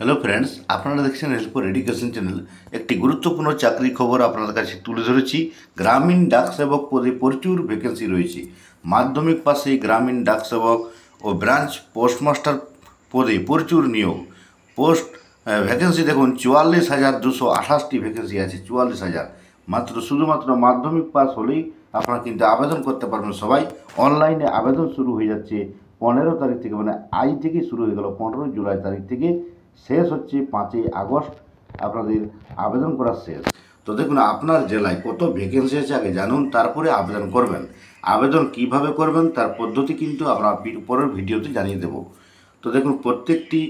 Hello friends, আপনারা দেখছেন হেল্পফর education channel. একটি গুরুত্বপূর্ণ চাকরি খবর আপনাদের কাছে তুলে ধরেছি। গ্রামীণ ডাকসেবক পদে প্রচুর ভ্যাকেন্সি রয়েছে। মাধ্যমিক পাশে গ্রামীণ ডাকসেবক ও ব্রাঞ্চ পোস্টমাস্টার পদে প্রচুর নিয়োগ। ভ্যাকেন্সি দেখুন 44,228টি ভ্যাকেন্সি আছে। 44,000 মাত্র, শুধুমাত্র মাধ্যমিক পাস হলেই আপনারা কিন্তু আবেদন করতে পারবেন। সবাই অনলাইনে আবেদন শুরু হয়ে যাচ্ছে 15 তারিখ থেকে, মানে আজ থেকে শুরু হয়ে গেল। 15 জুলাই তারিখ থেকে শেষ হচ্ছে 5ই আগস্ট আপনাদের আবেদন করার শেষ। তো দেখুন আপনার জেলায় কত ভ্যাকেন্সি আছে আগে জানুন, তারপরে আবেদন করবেন। আবেদন কিভাবে করবেন তার পদ্ধতি কিন্তু আমরা পরের ভিডিওতে জানিয়ে দেব। তো দেখুন প্রত্যেকটি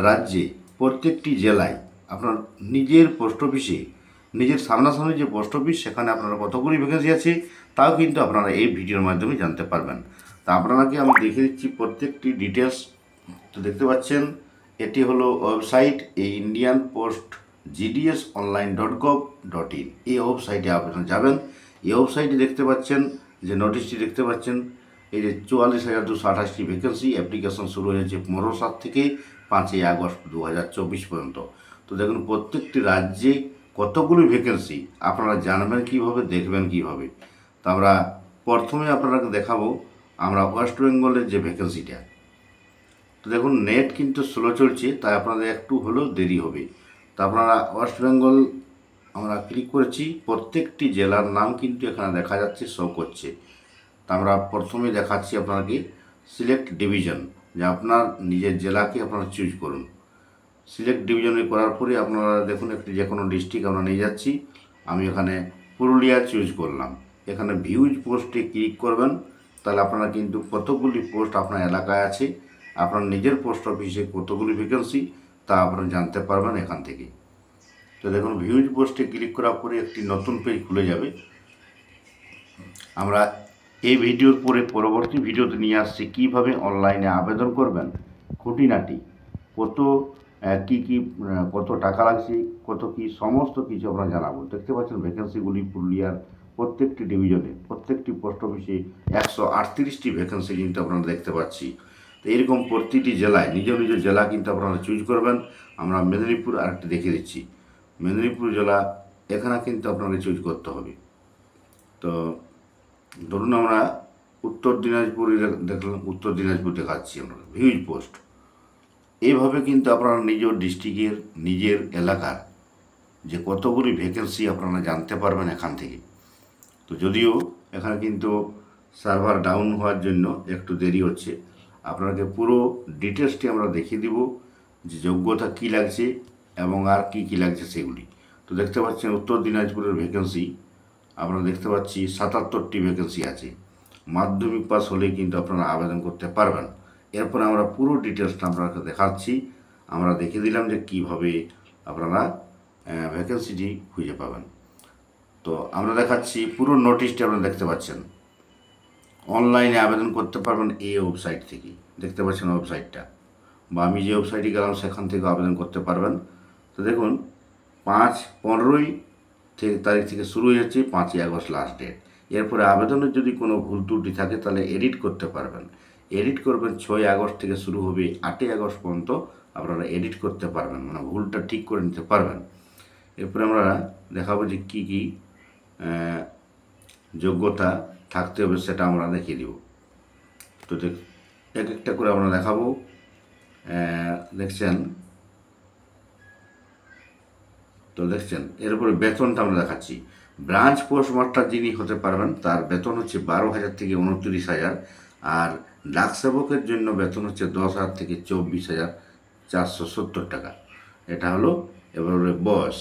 রাজ্যে, প্রত্যেকটি জেলায় আপনার নিজের পোস্ট অফিসে, নিজের সামনাসামনি যে পোস্ট অফিস, সেখানে আপনারা কতগুলি ভ্যাকেন্সি আছে তাও কিন্তু আপনারা এই ভিডিওর মাধ্যমে জানতে পারবেন। তা আপনাকে আমি দেখে দিচ্ছি প্রত্যেকটি ডিটেলস। তো দেখতে পাচ্ছেন এটি হলো ওয়েবসাইট, এই ইন্ডিয়ান পোস্ট gds.online.gov.in। এই ওয়েবসাইটে আপনারা যাবেন। এই ওয়েবসাইটে দেখতে পাচ্ছেন যে নোটিশটি দেখতে পাচ্ছেন, এই যে 44,228টি ভ্যাকেন্সি। অ্যাপ্লিকেশন শুরু হয়েছে 15/7 থেকে 5ই আগস্ট 2024 পর্যন্ত। তো দেখুন প্রত্যেকটি রাজ্যে কতগুলি ভ্যাকেন্সি আপনারা জানবেন কীভাবে, দেখবেন কীভাবে। তো আমরা প্রথমে আপনাকে দেখাবো আমরা ওয়েস্ট বেঙ্গলের যে ভ্যাকেন্সিটা। তো দেখুন নেট কিন্তু স্লো চলছে, তাই আপনাদের একটু হলেও দেরি হবে। তো আপনারা ওয়েস্ট বেঙ্গল আমরা ক্লিক করেছি, প্রত্যেকটি জেলার নাম কিন্তু এখানে দেখা যাচ্ছে, শো করছে। তা আমরা প্রথমে দেখাচ্ছি আপনাকে সিলেক্ট ডিভিশন, যে আপনার নিজের জেলাকে আপনারা চুজ করুন। সিলেক্ট ডিভিশনে করার পরে আপনারা দেখুন একটি যে কোনো ডিস্ট্রিক্ট আমরা নিয়ে যাচ্ছি। আমি এখানে পুরুলিয়া চুজ করলাম। এখানে ভিউজ পোস্টে ক্লিক করবেন, তাহলে আপনারা কিন্তু কতগুলি পোস্ট আপনার এলাকায় আছে, আপনার নিজের পোস্ট অফিসে কতগুলি ভ্যাকেন্সি তা আপনারা জানতে পারবেন এখান থেকে। তো দেখুন ভিউজ পোস্টে ক্লিক করার পরে একটি নতুন পেজ খুলে যাবে। আমরা এই ভিডিওর পরে পরবর্তী ভিডিওতে নিয়ে আসছি কীভাবে অনলাইনে আবেদন করবেন, খুঁটিনাটি কত কী কত টাকা লাগছে, কত কী সমস্ত কিছু আমরা জানাবো। দেখতে পাচ্ছেন ভ্যাকেন্সিগুলি পুরুলিয়ার প্রত্যেকটি ডিভিশনে, প্রত্যেকটি পোস্ট অফিসে 138টি ভ্যাকেন্সি কিন্তু আপনারা দেখতে পাচ্ছি। তো এরকম প্রতিটি জেলায় নিজ নিজ জেলা কিন্তু আপনারা চুজ করবেন। আমরা মেদিনীপুর আরেকটি দেখে দিচ্ছি, মেদিনীপুর জেলা এখানে কিন্তু আপনাকে চুজ করতে হবে। তো ধরুন আমরা উত্তর দিনাজপুরে দেখলাম, উত্তর দিনাজপুর দেখাচ্ছি আমরা ভিউজ পোস্ট। এইভাবে কিন্তু আপনারা নিজ ডিস্ট্রিক্টের, নিজের এলাকার যে কতগুলি ভ্যাকেন্সি আপনারা জানতে পারবেন এখান থেকে। তো যদিও এখানে কিন্তু সার্ভার ডাউন হওয়ার জন্য একটু দেরি হচ্ছে, আপনাকে পুরো ডিটেলসটি আমরা দেখিয়ে দিব যে যোগ্যতা কী লাগছে এবং আর কি কী লাগছে সেগুলি। তো দেখতে পাচ্ছেন উত্তর দিনাজপুরের ভ্যাকেন্সি আপনারা দেখতে পাচ্ছি 77টি ভ্যাকেন্সি আছে। মাধ্যমিক পাস হলেই কিন্তু আপনারা আবেদন করতে পারবেন। এরপর আমরা পুরো ডিটেলসটা আপনাকে দেখাচ্ছি। আমরা দেখে দিলাম যে কীভাবে আপনারা ভ্যাকেন্সিটি খুঁজে পাবেন। তো আমরা দেখাচ্ছি পুরো নোটিশটি আপনারা দেখতে পাচ্ছেন। অনলাইনে আবেদন করতে পারবেন এই ওয়েবসাইট থেকে, দেখতে পাচ্ছেন ওয়েবসাইটটা, বা আমি যে ওয়েবসাইটে গেলাম সেখান থেকে আবেদন করতে পারবেন। তো দেখুন 15 তারিখ থেকে শুরু হয়ে যাচ্ছে, 5ই আগস্ট লাস্ট ডেট। এরপরে আবেদনের যদি কোনো ভুল ত্রুটি থাকে তাহলে এডিট করতে পারবেন। এডিট করবেন 6ই আগস্ট থেকে শুরু হবে, 8ই আগস্ট পর্যন্ত আপনারা এডিট করতে পারবেন, মানে ভুলটা ঠিক করে নিতে পারবেন। এরপরে আমরা দেখাবো যে কী কী যোগ্যতা থাকতে হবে সেটা আমরা দেখিয়ে দিব। তো এক একটা করে আমরা দেখাবো। দেখছেন, তো দেখছেন এরপরে বেতনটা আমরা দেখাচ্ছি। ব্রাঞ্চ পোস্টমাস্টার যিনি হতে পারবেন তার বেতন হচ্ছে 12,000 থেকে 29,000, আর ডাকসেবকের জন্য বেতন হচ্ছে 10,000 থেকে 24,470 টাকা। এটা হলো এবারে বয়স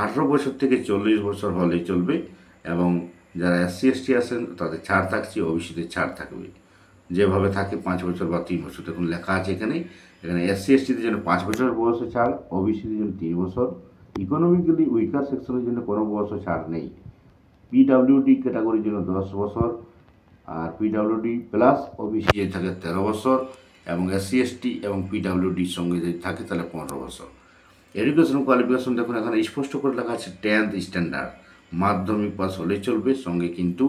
18 বছর থেকে 40 বছর হলেই চলবে, এবং যারা SC/ST আছেন তাদের ছাড় থাকছে, ওবিসিদের ছাড় থাকবে যেভাবে থাকে 5 বছর বা 3 বছর। দেখুন লেখা আছে এখানে SC/STদের জন্য 5 বছর বয়সে ছাড়, ওবিসিদের জন্য 3 বছর, ইকোনমিক্যালি উইকার সেকশনের জন্য কোনো বয়সে ছাড় নেই, PWD ক্যাটাগরির জন্য 10 বছর, আর PWD প্লাস ওবিসি যদি থাকে 13 বছর, এবং SC/ST এবং PWDর সঙ্গে যদি থাকে তাহলে 15 বছর। এডুকেশন কোয়ালিফিকেশন দেখুন এখানে স্পষ্ট করে লেখা আছে 10th স্ট্যান্ডার্ড, মাধ্যমিক পাস হলেই চলবে, সঙ্গে কিন্তু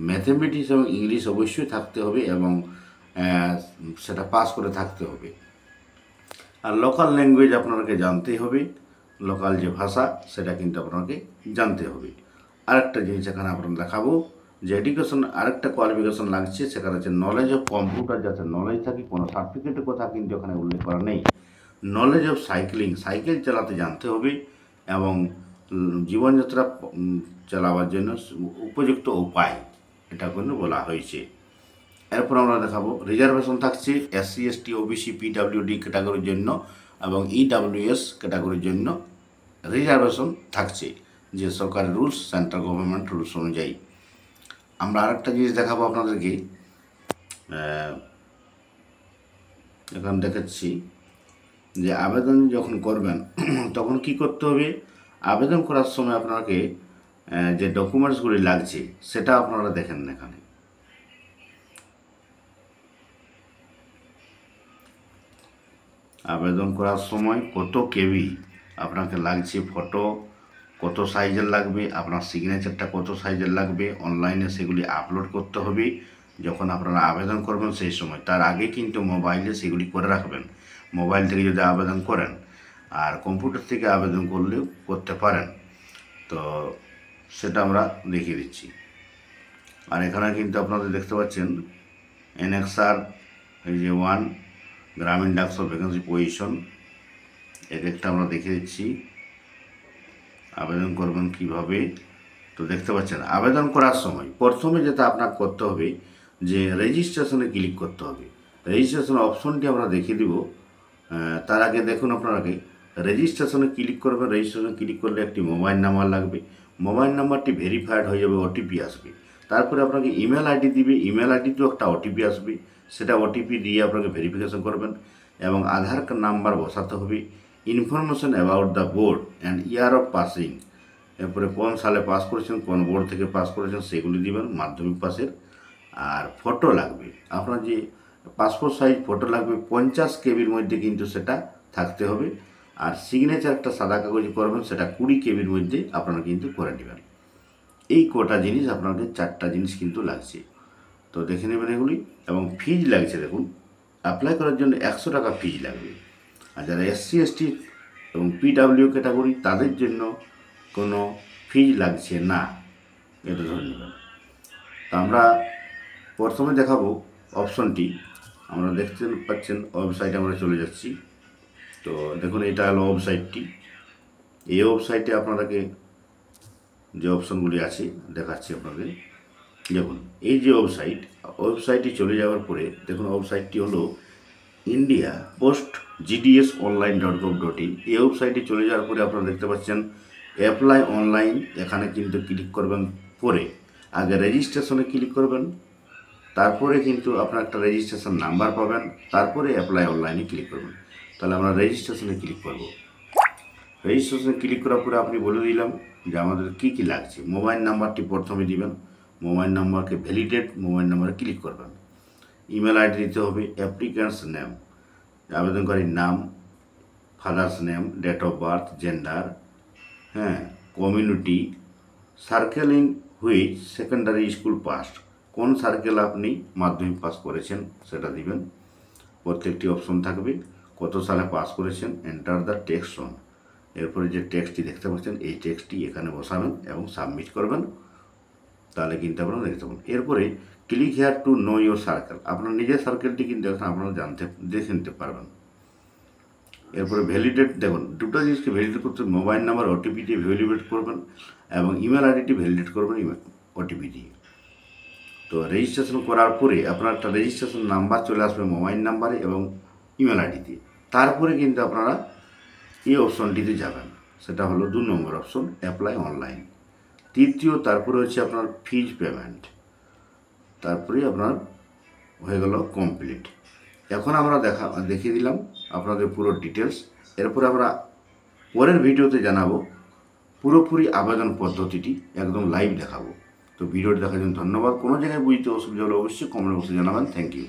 ম্যাথমেটিক্স এবং ইংলিশ অবশ্যই থাকতে হবে, এবং সেটা পাস করে থাকতে হবে। আর লোকাল ল্যাঙ্গুয়েজ আপনাকে জানতেই হবে, লোকাল যে ভাষা সেটা কিন্তু আপনাকে জানতে হবে। আরেকটা জিনিস এখানে আপনারা দেখাবো যে এডুকেশন আরেকটা কোয়ালিফিকেশন লাগছে, সেখানে হচ্ছে নলেজ অফ কম্পিউটার, যাতে নলেজ থাকে। কোনো সার্টিফিকেটের কথা কিন্তু এখানে উল্লেখ করা নেই। নলেজ অফ সাইক্লিং, সাইকেল চালাতে জানতে হবে এবং জীবনযাত্রা চালাবার জন্য উপযুক্ত উপায় এটা কিন্তু বলা হয়েছে। এরপর আমরা দেখাবো রিজার্ভেশন থাকছে SC ST OBC PWD ক্যাটাগরির জন্য এবং EWS ক্যাটাগরির জন্য রিজার্ভেশন থাকছে, যে সরকারি রুলস, সেন্ট্রাল গভর্নমেন্ট রুলস অনুযায়ী। আমরা আরেকটা জিনিস দেখাবো আপনাদেরকে, এখানে দেখাচ্ছি যে আবেদন যখন করবেন তখন কি করতে হবে। আবেদন করার সময় আপনাকে যে ডকুমেন্টসগুলি লাগছে সেটা আপনারা দেখেন এখানে। আবেদন করার সময় কত কেবি আপনাকে লাগছে, ফটো কত সাইজের লাগবে, আপনার সিগনেচারটা কত সাইজের লাগবে, অনলাইনে সেগুলি আপলোড করতে হবে যখন আপনারা আবেদন করবেন সেই সময়। তার আগে কিন্তু মোবাইলে সেগুলি করে রাখবেন। মোবাইল থেকে যদি আবেদন করেন আর কম্পিউটার থেকে আবেদন করলেও করতে পারেন, তো সেটা আমরা দেখিয়ে দিচ্ছি। আর এখানে কিন্তু আপনাদের দেখতে পাচ্ছেন NXR এই যে 1 গ্রামীণ ডাকসর ভ্যাকেন্সি পজিশন, এক একটা আমরা দেখে দিচ্ছি আবেদন করবেন কিভাবে। তো দেখতে পাচ্ছেন আবেদন করার সময় প্রথমে যেটা আপনার করতে হবে যে রেজিস্ট্রেশনে ক্লিক করতে হবে। রেজিস্ট্রেশন অপশনটি আমরা দেখিয়ে দিব। তার আগে দেখুন আপনাকে রেজিস্ট্রেশনে ক্লিক করবেন। রেজিস্ট্রেশনে ক্লিক করলে একটি মোবাইল নাম্বার লাগবে, মোবাইল নাম্বারটি ভেরিফাইড হয়ে যাবে, OTP আসবে। তারপরে আপনাকে ইমেল আইডি দিবে, ইমেল আইডিতেও একটা OTP আসবে, সেটা OTP দিয়ে আপনাকে ভেরিফিকেশন করবেন এবং আধার নাম্বার বসাতে হবে। Information about the board and year of passing, এরপরে কোন সালে পাস করেছেন, কোন বোর্ড থেকে পাস করেছেন সেগুলি দিবেন, মাধ্যমিক পাসের। আর ফটো লাগবে, আপনার যে পাসপোর্ট সাইজ ফটো লাগবে 50 কেবির মধ্যে কিন্তু সেটা থাকতে হবে। আর সিগনেচার একটা সাদা কাগজে করবেন, সেটা 20 কেবির মধ্যে আপনারা কিন্তু করে নেবেন। এই কটা জিনিস আপনাদের 4টা জিনিস কিন্তু লাগছে, তো দেখে নেবেন এগুলি। এবং ফিজ লাগছে, দেখুন অ্যাপ্লাই করার জন্য 100 টাকা ফিজ লাগবে। আর যারা SC ST এবং PW ক্যাটাগরি তাদের জন্য কোনো ফিজ লাগছে না, এটা ধরে নেবেন। তো আমরা প্রথমে দেখাবো অপশনটি, আমরা দেখতে পাচ্ছেন ওয়েবসাইটে আমরা চলে যাচ্ছি। তো দেখুন এটা হলো ওয়েবসাইটটি। এই ওয়েবসাইটে আপনাদেরকে যে অপশনগুলি আছে দেখাচ্ছি আপনাদের। দেখুন এই যে ওয়েবসাইটটি চলে যাওয়ার পরে দেখুন ওয়েবসাইটটি হলো ইন্ডিয়া পোস্ট GDS online.gov.in। এই ওয়েবসাইটে চলে যাওয়ার পরে আপনারা দেখতে পাচ্ছেন অ্যাপ্লাই অনলাইন, এখানে কিন্তু ক্লিক করবেন। পরে আগে রেজিস্ট্রেশনে ক্লিক করবেন, তারপরে কিন্তু আপনার একটা রেজিস্ট্রেশন নাম্বার পাবেন, তারপরে অ্যাপ্লাই অনলাইনে ক্লিক করবেন। তাহলে আমরা রেজিস্ট্রেশনে ক্লিক করব। রেজিস্ট্রেশনে ক্লিক করার পরে আপনি বলে দিলাম যে আমাদের কী কী লাগছে। মোবাইল নাম্বারটি প্রথমে দিবেন, মোবাইল নাম্বারকে ভ্যালিডেট মোবাইল নাম্বারে ক্লিক করবেন। ইমেল আইডি দিতে হবে, অ্যাপ্লিক্যান্টস নেম আবেদনকারীর নাম, father's name, date of birth, gender, community, circle in which secondary school pass, কোন সার্কেল আপনি মাধ্যমিক পাস করেছেন সেটা দিবেন। প্রত্যেকটি অপশন থাকবে, কত সালে পাস করেছেন, এন্টার দ্য টেক্সট অন। এরপরে যে টেক্সটটি দেখতে পাচ্ছেন এই টেক্সটটি এখানে বসাবেন এবং সাবমিট করবেন, তাহলে কিন্তু আপনারা দেখতে পাবেন। এরপরে click here to know your circle, আপনার নিজের সার্কেলটি কিন্তু এখন আপনারা দেখে নিতে পারবেন। এরপরে ভ্যালিডেট, দেখুন দুটো জিনিসকে ভ্যালিডেট করতে মোবাইল নাম্বার OTP দিয়ে ভ্যালিডেট করবেন এবং ইমেল আইডিটি ভ্যালিডেট করবেন OTP দিয়ে। তো রেজিস্ট্রেশন করার পরে আপনার একটা রেজিস্ট্রেশন নাম্বার চলে আসবে মোবাইল নাম্বারে এবং ইমেল আইডিতে। তারপরে কিন্তু আপনারা এই অপশনটিতে যাবেন, সেটা হলো 2 নম্বর অপশন অ্যাপ্লাই অনলাইন। তৃতীয় তারপরে হচ্ছে আপনার ফিজ পেমেন্ট, তারপরে আপনার হয়ে গেল কমপ্লিট। এখন আমরা দেখিয়ে দিলাম আপনাদের পুরো ডিটেলস। এরপরে আমরা পরের ভিডিওতে জানাবো পুরোপুরি আবেদন পদ্ধতিটি, একদম লাইভ দেখাবো। তো ভিডিওটি দেখার জন্য ধন্যবাদ। কোনো জায়গায় বুঝতে অসুবিধা হলে অবশ্যই কমেন্ট বক্সে জানাবেন। Thank you.